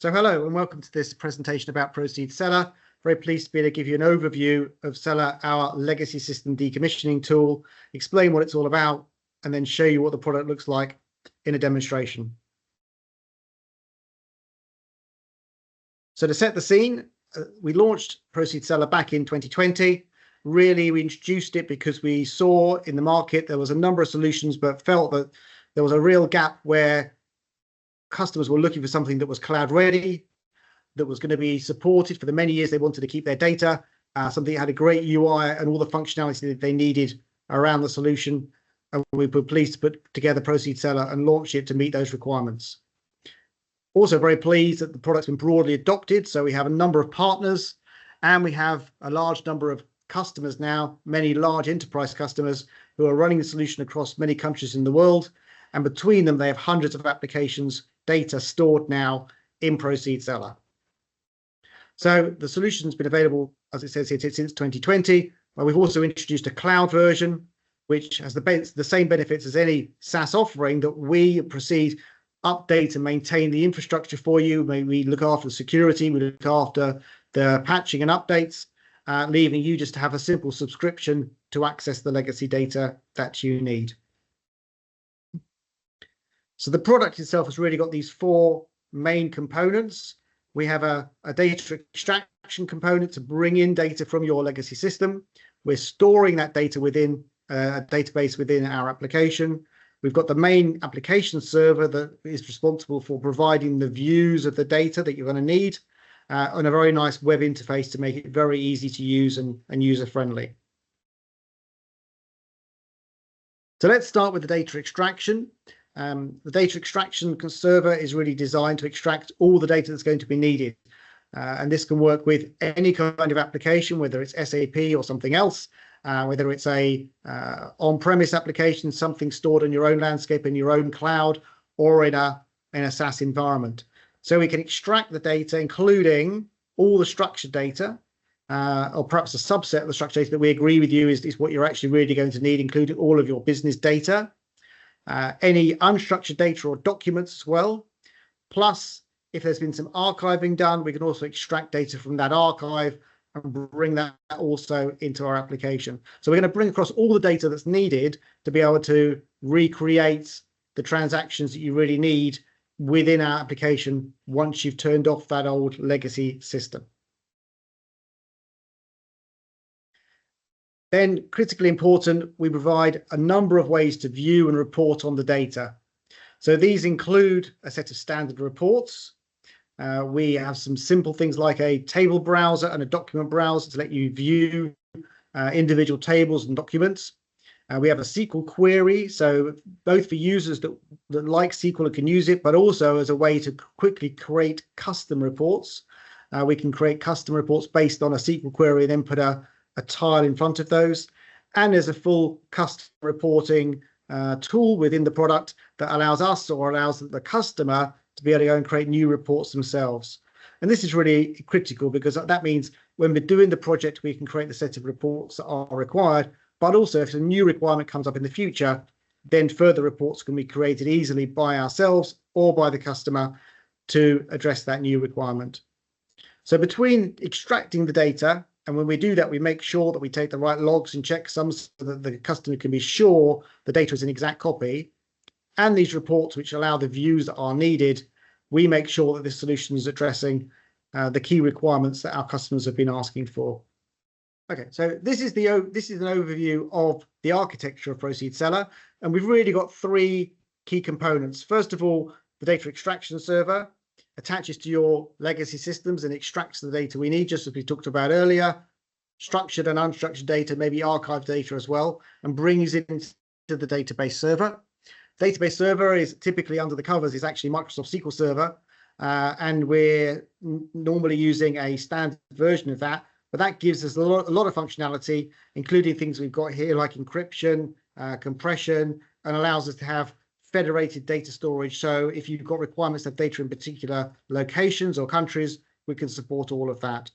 So hello and welcome to this presentation about Proceed Cella. Very pleased to be able to give you an overview of Cella, our legacy system decommissioning tool, explain what it's all about, and then show you what the product looks like in a demonstration. So to set the scene, we launched Proceed Cella back in 2020. Really, we introduced it because we saw in the market there was a number of solutions, but felt that there was a real gap where customers were looking for something that was cloud ready, that was going to be supported for the many years they wanted to keep their data, something that had a great UI and all the functionality that they needed around the solution. And we were pleased to put together Proceed Cella and launch it to meet those requirements. Also very pleased that the product's been broadly adopted. So we have a number of partners and we have a large number of customers now, many large enterprise customers who are running the solution across many countries in the world. And between them, they have hundreds of applications, data stored now in Proceed Cella. So the solution's been available, as it says here, since 2020. But we've also introduced a cloud version, which has the same benefits as any SaaS offering, that we Proceed update and maintain the infrastructure for you. We look after the security, we look after the patching and updates, leaving you just to have a simple subscription to access the legacy data that you need. So the product itself has really got these four main components. We have a data extraction component to bring in data from your legacy system. We're storing that data within a database within our application. We've got the main application server that is responsible for providing the views of the data that you're going to need, and a very nice web interface to make it very easy to use and user-friendly. So let's start with the data extraction. The data extraction server is really designed to extract all the data that's going to be needed. And this can work with any kind of application, whether it's SAP or something else, whether it's a on-premise application, something stored in your own landscape, in your own cloud, or in a SaaS environment. So we can extract the data, including all the structured data, or perhaps a subset of the structured data that we agree with you is what you're actually really going to need, including all of your business data. Any unstructured data or documents as well. Plus, if there's been some archiving done, we can also extract data from that archive and bring that also into our application. So we're going to bring across all the data that's needed to be able to recreate the transactions that you really need within our application once you've turned off that old legacy system. Then, critically important, we provide a number of ways to view and report on the data. So these include a set of standard reports. We have some simple things like a table browser and a document browser to let you view individual tables and documents. We have a SQL query, so both for users that like SQL and can use it, but also as a way to quickly create custom reports. We can create custom reports based on a SQL query and then put a tile in front of those. And there's a full custom reporting tool within the product that allows us, or allows the customer, to be able to go and create new reports themselves. And this is really critical because that means when we're doing the project, we can create the set of reports that are required, but also if a new requirement comes up in the future, then further reports can be created easily by ourselves or by the customer to address that new requirement. So between extracting the data, and when we do that, we make sure that we take the right logs and checksums so that the customer can be sure the data is an exact copy. And these reports, which allow the views that are needed, we make sure that this solution is addressing the key requirements that our customers have been asking for. Okay, so this is an overview of the architecture of Proceed Cella, and we've really got three key components. First of all, the data extraction server attaches to your legacy systems and extracts the data we need, just as we talked about earlier, structured and unstructured data, maybe archived data as well, and brings it into the database server. Database server is typically under the covers is actually Microsoft SQL Server, and we're normally using a standard version of that, but that gives us a lot of functionality, including things we've got here like encryption, compression, and allows us to have federated data storage. So if you've got requirements of data in particular locations or countries, we can support all of that.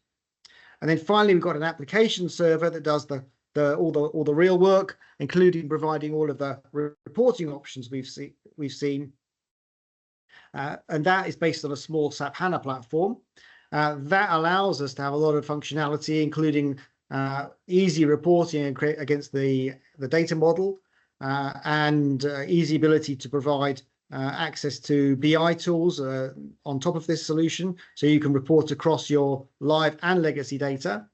And then finally, we've got an application server that does all the real work, including providing all of the reporting options we've seen. And that is based on a small SAP HANA platform. That allows us to have a lot of functionality, including easy reporting against the data model, and easy ability to provide access to BI tools on top of this solution, so you can report across your live and legacy data,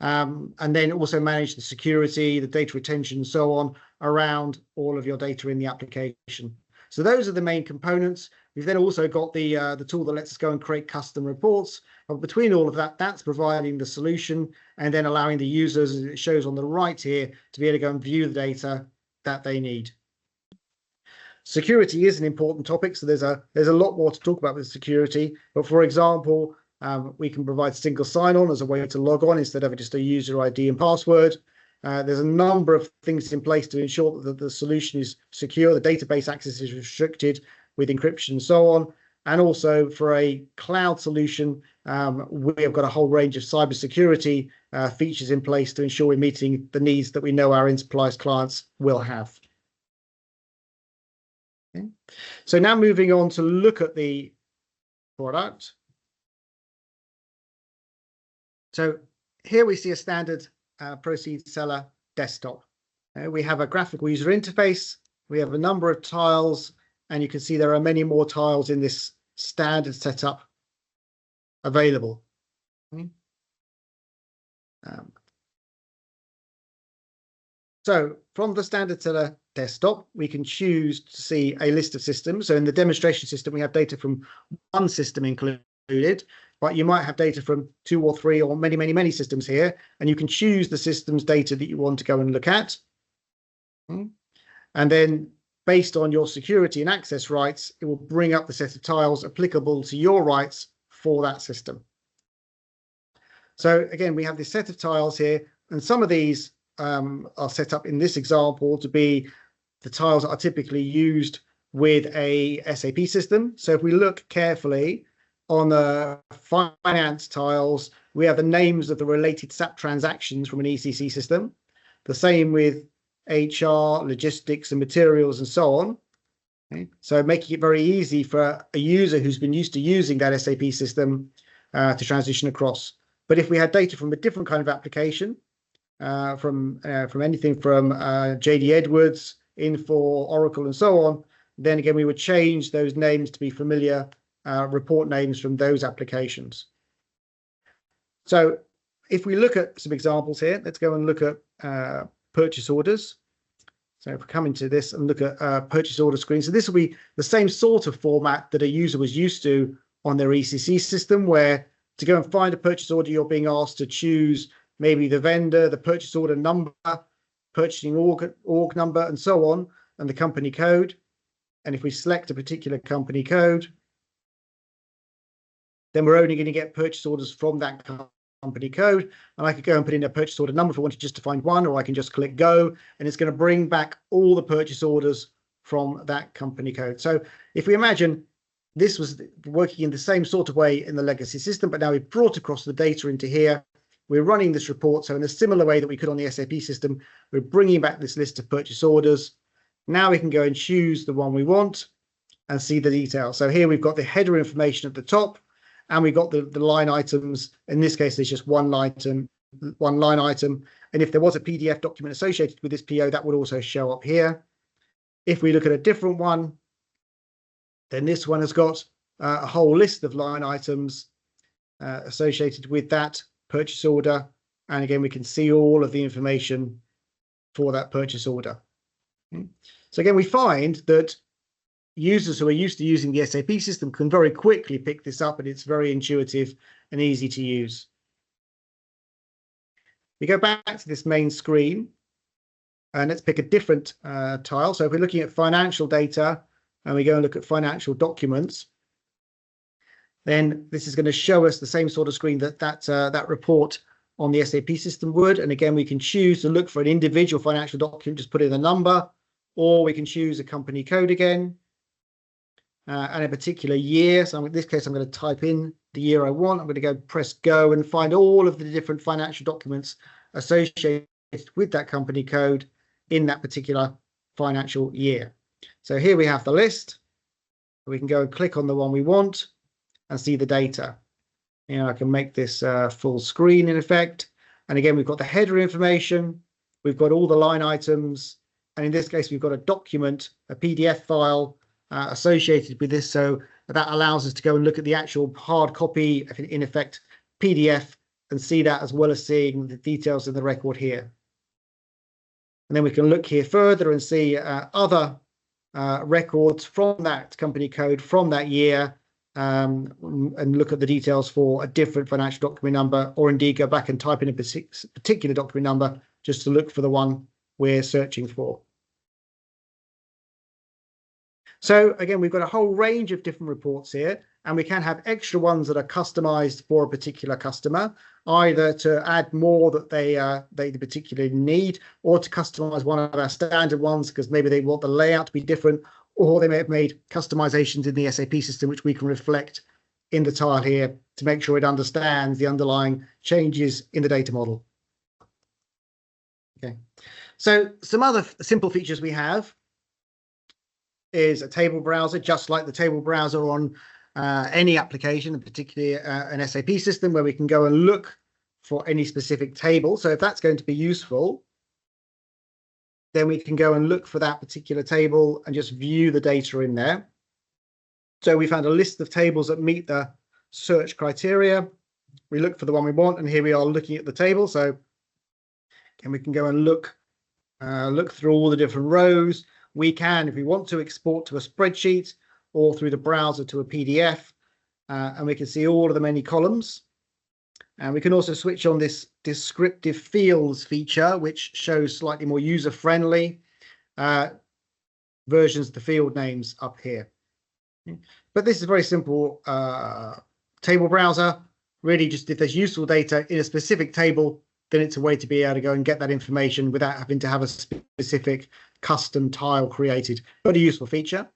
and then also manage the security, the data retention, and so on around all of your data in the application. So those are the main components. We've then also got the tool that lets us go and create custom reports. But between all of that, that's providing the solution and then allowing the users, as it shows on the right here, to be able to go and view the data that they need. Security is an important topic, so there's a lot more to talk about with security. But for example, we can provide single sign-on as a way to log on instead of just a user ID and password. There's a number of things in place to ensure that the solution is secure, the database access is restricted with encryption and so on. And also for a cloud solution, we have got a whole range of cybersecurity features in place to ensure we're meeting the needs that we know our enterprise clients will have. Okay. So now moving on to look at the product. So here we see a standard Proceed Cella desktop. We have a graphical user interface. We have a number of tiles, and you can see there are many more tiles in this standard setup available. So from the standard Cella desktop, we can choose to see a list of systems. So in the demonstration system, we have data from one system included, but you might have data from 2 or 3 or many systems here, and you can choose the system's data that you want to go and look at. And then based on your security and access rights, it will bring up the set of tiles applicable to your rights for that system. So again, we have this set of tiles here, and some of these are set up in this example to be the tiles that are typically used with a SAP system. So if we look carefully on the finance tiles, we have the names of the related SAP transactions from an ECC system. The same with HR, logistics, and materials, and so on. Okay. So making it very easy for a user who's been used to using that SAP system to transition across. But if we had data from a different kind of application, from anything from JD Edwards, Infor, Oracle, and so on, then again, we would change those names to be familiar report names from those applications. So if we look at some examples here, let's go and look at purchase orders. So if we come into this and look at purchase order screen, so this will be the same sort of format that a user was used to on their ECC system, where to go and find a purchase order, you're being asked to choose maybe the vendor, the purchase order number, purchasing org number, and so on, and the company code. And if we select a particular company code, then we're only going to get purchase orders from that company code. And I could go and put in a purchase order number if I wanted just to find one, or I can just click go, and it's going to bring back all the purchase orders from that company code. So if we imagine this was working in the same sort of way in the legacy system, but now we've brought across the data into here, we're running this report. So in a similar way that we could on the SAP system, we're bringing back this list of purchase orders. Now we can go and choose the one we want and see the details. So here we've got the header information at the top, and we've got the line items. In this case, there's just one line item. And if there was a PDF document associated with this PO, that would also show up here. If we look at a different one, then this one has got a whole list of line items associated with that purchase order. And again, we can see all of the information for that purchase order. So again, we find that users who are used to using the SAP system can very quickly pick this up, and it's very intuitive and easy to use. We go back to this main screen, and let's pick a different tile. So if we're looking at financial data, and we go and look at financial documents, then this is going to show us the same sort of screen that report on the SAP system would. And again, we can choose to look for an individual financial document, just put in a number, or we can choose a company code again, and a particular year. So in this case, I'm going to type in the year I want. I'm going to go press go and find all of the different financial documents associated with that company code in that particular financial year. So here we have the list. We can go and click on the one we want and see the data. I can make this full screen in effect. And again, we've got the header information. We've got all the line items. And in this case, we've got a document, a PDF file associated with this. So that allows us to go and look at the actual hard copy, in effect, PDF, and see that as well as seeing the details in the record here. And then we can look here further and see other records from that company code from that year, and look at the details for a different financial document number, or indeed go back and type in a particular document number just to look for the one we're searching for. So again, we've got a whole range of different reports here, and we can have extra ones that are customized for a particular customer, either to add more that they particularly need, or to customize one of our standard ones because maybe they want the layout to be different, or they may have made customizations in the SAP system, which we can reflect in the tile here to make sure it understands the underlying changes in the data model. Okay, so some other simple features we have is a table browser, just like the table browser on any application, particularly an SAP system, where we can go and look for any specific table. So if that's going to be useful, then we can go and look for that particular table and just view the data in there. So we found a list of tables that meet the search criteria. We look for the one we want, and here we are looking at the table. So again, we can go and look through all the different rows. We can, if we want to, export to a spreadsheet or through the browser to a PDF, and we can see all of the many columns. And we can also switch on this descriptive fields feature, which shows slightly more user-friendly versions of the field names up here. But this is a very simple table browser. Really, just if there's useful data in a specific table, then it's a way to be able to go and get that information without having to have a specific custom tile created. But a useful feature.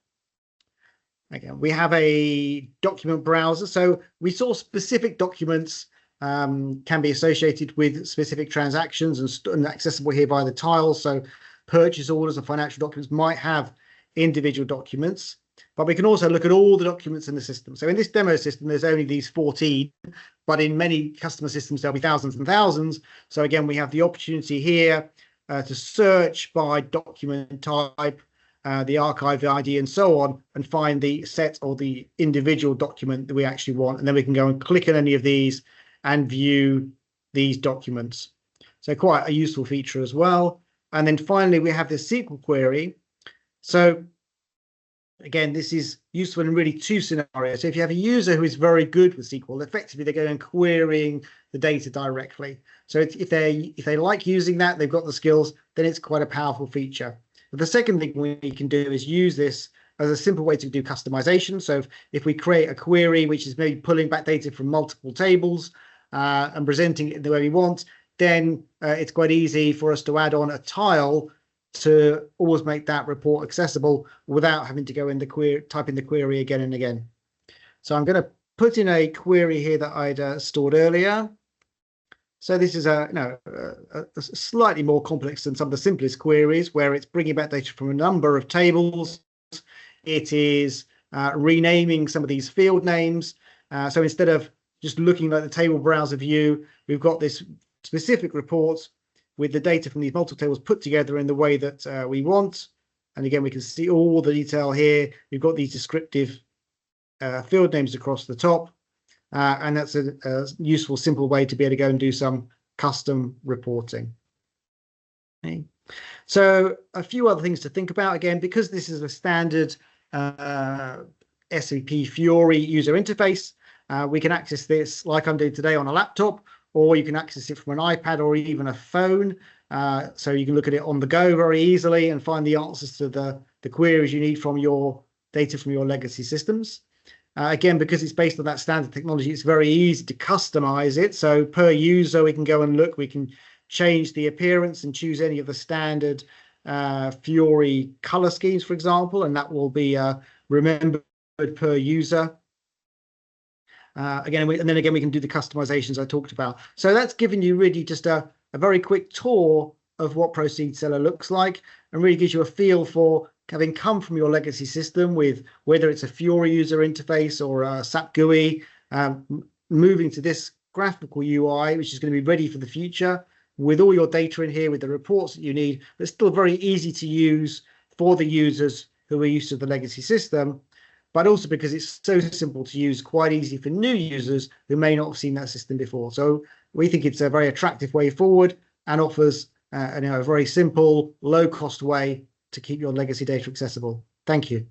Again, we have a document browser. So we saw specific documents can be associated with specific transactions and accessible here by the tiles. So purchase orders and financial documents might have individual documents, but we can also look at all the documents in the system. So in this demo system, there's only these 14, but in many customer systems, there'll be thousands and thousands. So again, we have the opportunity here to search by document type, the archive ID, and so on, and find the set or the individual document that we actually want. And then we can go and click on any of these and view these documents. So quite a useful feature as well. And then finally, we have this SQL query. So again, this is useful in really two scenarios. So if you have a user who is very good with SQL, effectively they're going and querying the data directly. So if they like using that, they've got the skills, then it's quite a powerful feature. But the second thing we can do is use this as a simple way to do customization. So if we create a query, which is maybe pulling back data from multiple tables and presenting it the way we want, then it's quite easy for us to add on a tile to always make that report accessible without having to go in the query, type in the query again and again. So I'm going to put in a query here that I'd stored earlier. So this is a slightly more complex than some of the simplest queries, where it's bringing back data from a number of tables. It is renaming some of these field names. So instead of just looking at the table browser view, we've got this specific report with the data from these multiple tables put together in the way that we want. And again, we can see all the detail here. We've got these descriptive field names across the top. And that's a useful, simple way to be able to go and do some custom reporting. Okay. So a few other things to think about, again, because this is a standard SAP Fiori user interface, we can access this like I'm doing today on a laptop, or you can access it from an iPad or even a phone. So you can look at it on the go very easily and find the answers to the queries you need from your data from your legacy systems. Again, because it's based on that standard technology, it's very easy to customize it. So per user, we can go and look, we can change the appearance and choose any of the standard Fiori color schemes, for example, and that will be remembered per user. Again, and then again, we can do the customizations I talked about. So that's given you really just a very quick tour of what Proceed Cella looks like, and really gives you a feel for having come from your legacy system with whether it's a Fiori user interface or a SAP GUI, moving to this graphical UI, which is going to be ready for the future with all your data in here, with the reports that you need, but still very easy to use for the users who are used to the legacy system, but also because it's so simple to use, quite easy for new users who may not have seen that system before. So we think it's a very attractive way forward and offers a very simple, low-cost way to keep your legacy data accessible. Thank you.